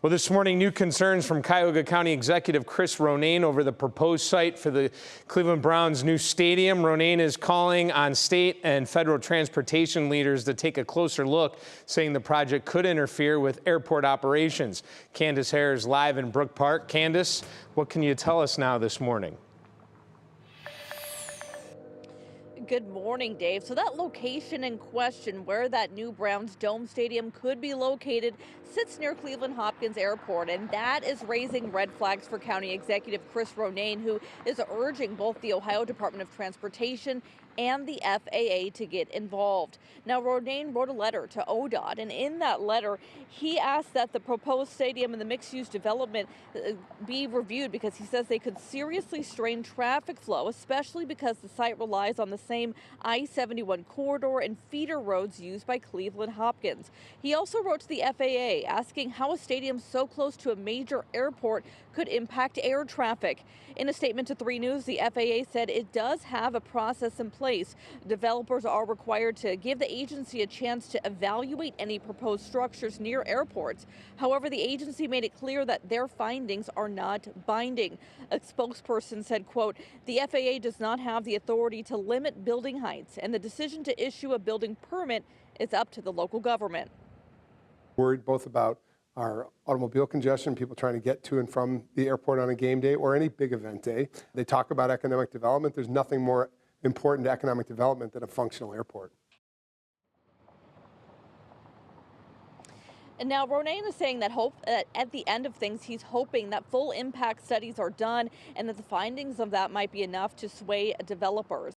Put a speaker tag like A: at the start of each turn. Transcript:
A: Well, this morning, new concerns from Cuyahoga County Executive Chris Ronayne over the proposed site for the Cleveland Browns' new stadium. Ronayne is calling on state and federal transportation leaders to take a closer look, saying the project could interfere with airport operations. Candace Hare is live in Brook Park. Candace, what can you tell us now this morning?
B: Good morning, Dave. So that location in question, where that new Browns Dome Stadium could be located, sits near Cleveland Hopkins Airport, and that is raising red flags for County Executive Chris Ronayne, who is urging both the Ohio Department of Transportation and the FAA to get involved. Now, Ronayne wrote a letter to ODOT, and in that letter, he asked that the proposed stadium and the mixed-use development be reviewed because he says they could seriously strain traffic flow, especially because the site relies on the same I-71 corridor and feeder roads used by Cleveland Hopkins. He also wrote to the FAA asking how a stadium so close to a major airport could impact air traffic. In a statement to 3 News, the FAA said it does have a process in place. Developers are required to give the agency a chance to evaluate any proposed structures near airports. However, the agency made it clear that their findings are not binding. A spokesperson said, quote, "The FAA does not have the authority to limit building heights, and the decision to issue a building permit is up to the local government."
C: Worried both about our automobile congestion, people trying to get to and from the airport on a game day or any big event day. They talk about economic development. There's nothing more important to economic development than a functional airport.
B: And now Ronayne is saying that at the end of things, he's hoping that full impact studies are done and that the findings of that might be enough to sway developers.